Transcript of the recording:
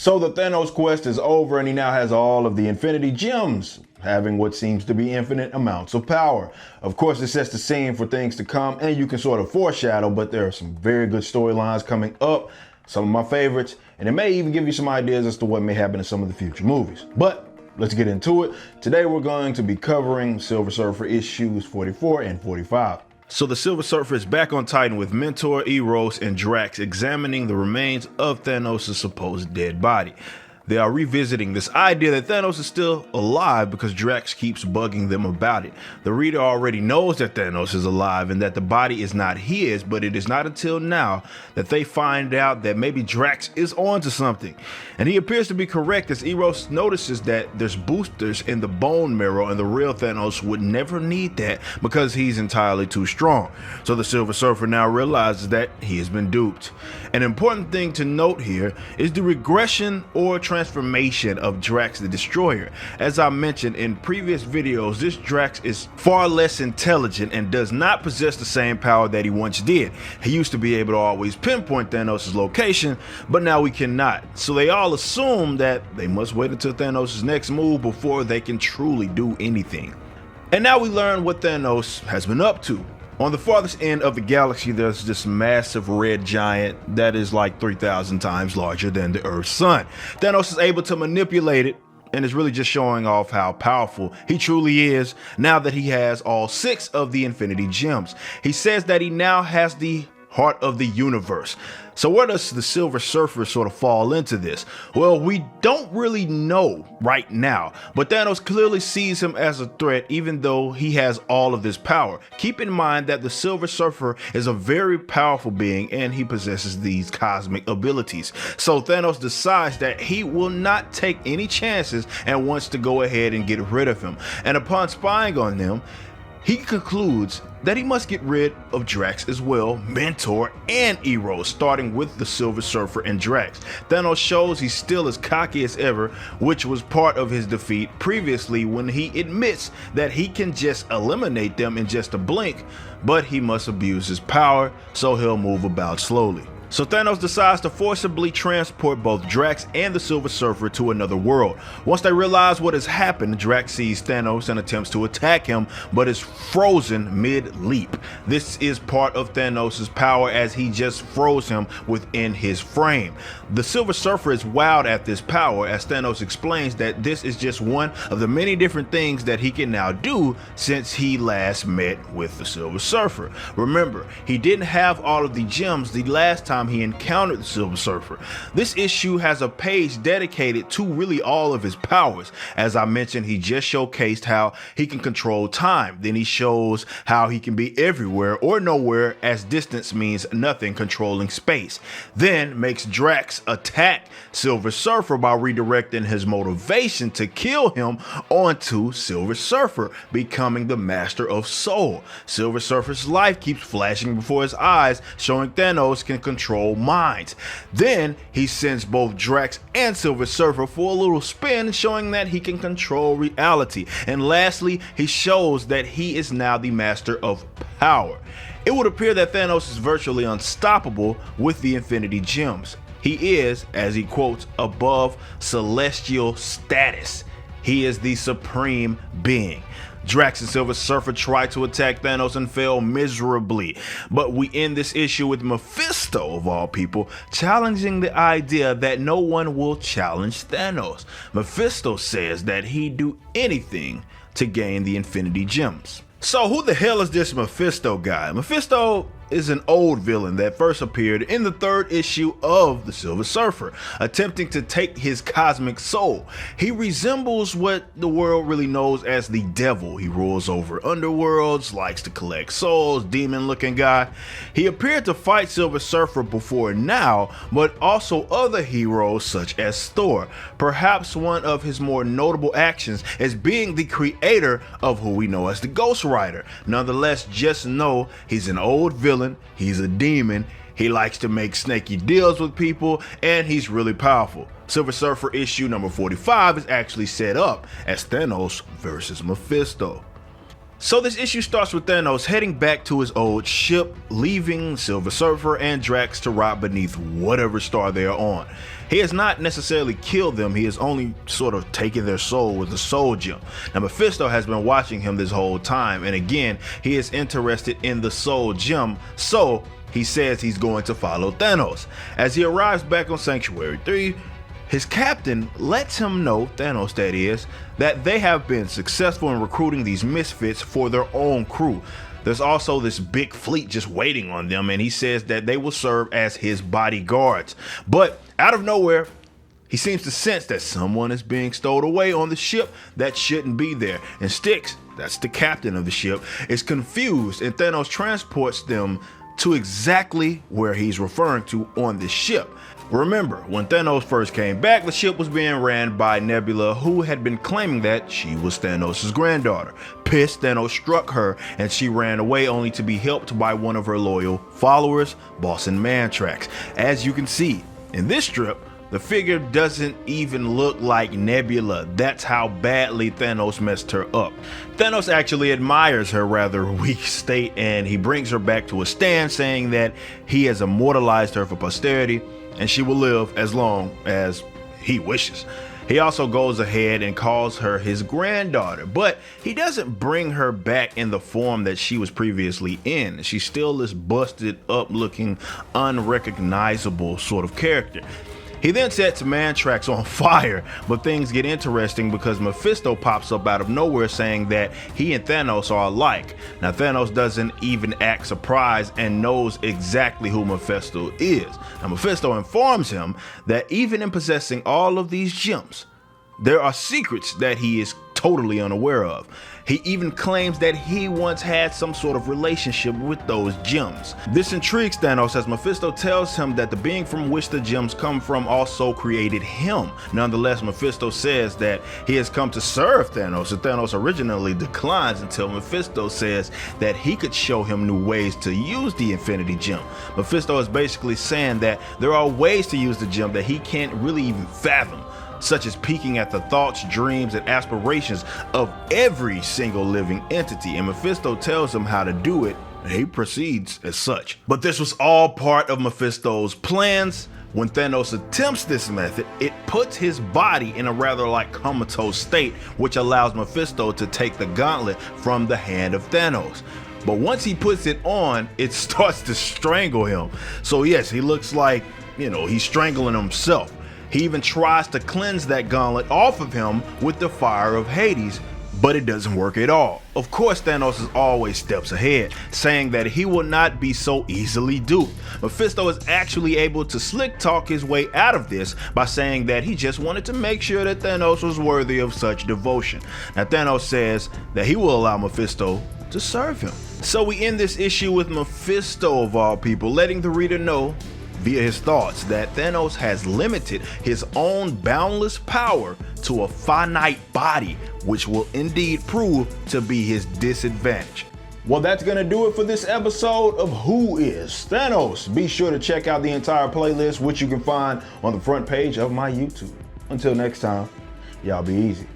So the Thanos quest is over and he now has all of the Infinity Gems, having what seems to be infinite amounts of power. Of course, it sets the scene for things to come and you can sort of foreshadow, but there are some very good storylines coming up, some of my favorites, and it may even give you some ideas as to what may happen in some of the future movies. But let's get into it. Today we're going to be covering Silver Surfer issues 44 and 45. So the Silver Surfer is back on Titan with Mentor, Eros, and Drax examining the remains of Thanos' supposed dead body. They are revisiting this idea that Thanos is still alive because Drax keeps bugging them about it. The reader already knows that Thanos is alive and that the body is not his, but it is not until now that they find out that maybe Drax is onto something. And he appears to be correct as Eros notices that there's boosters in the bone marrow and the real Thanos would never need that because he's entirely too strong. So the Silver Surfer now realizes that he has been duped. An important thing to note here is the regression or transformation of Drax the Destroyer. As I mentioned in previous videos, this Drax is far less intelligent and does not possess the same power that he once did. He used to be able to always pinpoint Thanos' location, but now we cannot. So they all assume that they must wait until Thanos' next move before they can truly do anything. And now we learn what Thanos has been up to. On the farthest end of the galaxy, there's this massive red giant that is like 3,000 times larger than the Earth's sun. Thanos is able to manipulate it and is really just showing off how powerful he truly is now that he has all 6 of the Infinity Gems. He says that he now has the heart of the universe. So where does the Silver Surfer sort of fall into this? Well, we don't really know right now, but Thanos clearly sees him as a threat even though he has all of this power. Keep in mind that the Silver Surfer is a very powerful being and he possesses these cosmic abilities. So Thanos decides that he will not take any chances and wants to go ahead and get rid of him. And upon spying on them, he concludes that he must get rid of Drax as well, Mentor, and Eros, starting with the Silver Surfer and Drax. Thanos shows he's still as cocky as ever, which was part of his defeat previously when he admits that he can just eliminate them in just a blink, but he must abuse his power, so he'll move about slowly. So Thanos decides to forcibly transport both Drax and the Silver Surfer to another world. Once they realize what has happened, Drax sees Thanos and attempts to attack him, but is frozen mid-leap. This is part of Thanos' power as he just froze him within his frame. The Silver Surfer is wowed at this power as Thanos explains that this is just one of the many different things that he can now do since he last met with the Silver Surfer. Remember, he didn't have all of the gems the last time he encountered the Silver Surfer. This issue has a page dedicated to really all of his powers. As I mentioned, he just showcased how he can control time. Then he shows how he can be everywhere or nowhere as distance means nothing, controlling space. Then makes Drax attack Silver Surfer by redirecting his motivation to kill him onto Silver Surfer, becoming the Master of Soul. Silver Surfer's life keeps flashing before his eyes, showing Thanos can control minds. Then he sends both Drax and Silver Surfer for a little spin, showing that he can control reality. And lastly, he shows that he is now the Master of Power. It would appear that Thanos is virtually unstoppable with the Infinity Gems. He is, as he quotes, above celestial status. He is the supreme being. Drax and Silver Surfer try to attack Thanos and fail miserably, but we end this issue with Mephisto, of all people, challenging the idea that no one will challenge Thanos. Mephisto says that he'd do anything to gain the Infinity Gems. So who the hell is this Mephisto guy? Mephisto is an old villain that first appeared in the 3rd issue of the Silver Surfer, attempting to take his cosmic soul. He resembles what the world really knows as the devil. He rules over underworlds, likes to collect souls, demon-looking guy. He appeared to fight Silver Surfer before now, but also other heroes such as Thor. Perhaps one of his more notable actions is being the creator of who we know as the Ghost Rider. Nonetheless, just know he's an old villain, he's a demon, he likes to make snaky deals with people, and he's really powerful. Silver Surfer issue number 45 is actually set up as Thanos versus Mephisto. So this issue starts with Thanos heading back to his old ship, leaving Silver Surfer and Drax to rot beneath whatever star they are on. He has not necessarily killed them, he has only sort of taken their soul with the soul gem. Now Mephisto has been watching him this whole time, and again, he is interested in the soul gem, so he says he's going to follow Thanos. As he arrives back on Sanctuary 3, his captain lets him know, Thanos that is, that they have been successful in recruiting these misfits for their own crew. There's also this big fleet just waiting on them, and he says that they will serve as his bodyguards. But out of nowhere, he seems to sense that someone is being stowed away on the ship that shouldn't be there. And Styx, that's the captain of the ship, is confused, and Thanos transports them to exactly where he's referring to on this ship. Remember, when Thanos first came back, the ship was being ran by Nebula, who had been claiming that she was Thanos' granddaughter. Pissed, Thanos struck her and she ran away, only to be helped by one of her loyal followers, Boss and Mantrax. As you can see, in this strip, the figure doesn't even look like Nebula. That's how badly Thanos messed her up. Thanos actually admires her rather weak state, and he brings her back to a stand, saying that he has immortalized her for posterity and she will live as long as he wishes. He also goes ahead and calls her his granddaughter, but he doesn't bring her back in the form that she was previously in. She's still this busted up looking, unrecognizable sort of character. He then sets Mantrax on fire, but things get interesting because Mephisto pops up out of nowhere saying that he and Thanos are alike. Now Thanos doesn't even act surprised and knows exactly who Mephisto is. Now Mephisto informs him that even in possessing all of these gems, there are secrets that he is totally unaware of. He even claims that he once had some sort of relationship with those gems. This intrigues Thanos as Mephisto tells him that the being from which the gems come from also created him. Nonetheless, Mephisto says that he has come to serve Thanos, and Thanos originally declines until Mephisto says that he could show him new ways to use the Infinity Gem. Mephisto is basically saying that there are ways to use the gem that he can't really even fathom, such as peeking at the thoughts, dreams, and aspirations of every single living entity, and Mephisto tells him how to do it, and he proceeds as such. But this was all part of Mephisto's plans. When Thanos attempts this method, it puts his body in a rather like comatose state, which allows Mephisto to take the gauntlet from the hand of Thanos. But once he puts it on, it starts to strangle him. So yes, he looks like, he's strangling himself. He even tries to cleanse that gauntlet off of him with the fire of Hades, but it doesn't work at all. Of course, Thanos is always steps ahead, saying that he will not be so easily duped. Mephisto is actually able to slick talk his way out of this by saying that he just wanted to make sure that Thanos was worthy of such devotion. Now Thanos says that he will allow Mephisto to serve him. So we end this issue with Mephisto, of all people, letting the reader know via his thoughts that Thanos has limited his own boundless power to a finite body, which will indeed prove to be his disadvantage. Well, that's gonna do it for this episode of Who is Thanos? Be sure to check out the entire playlist, which you can find on the front page of my YouTube. Until next time, y'all be easy.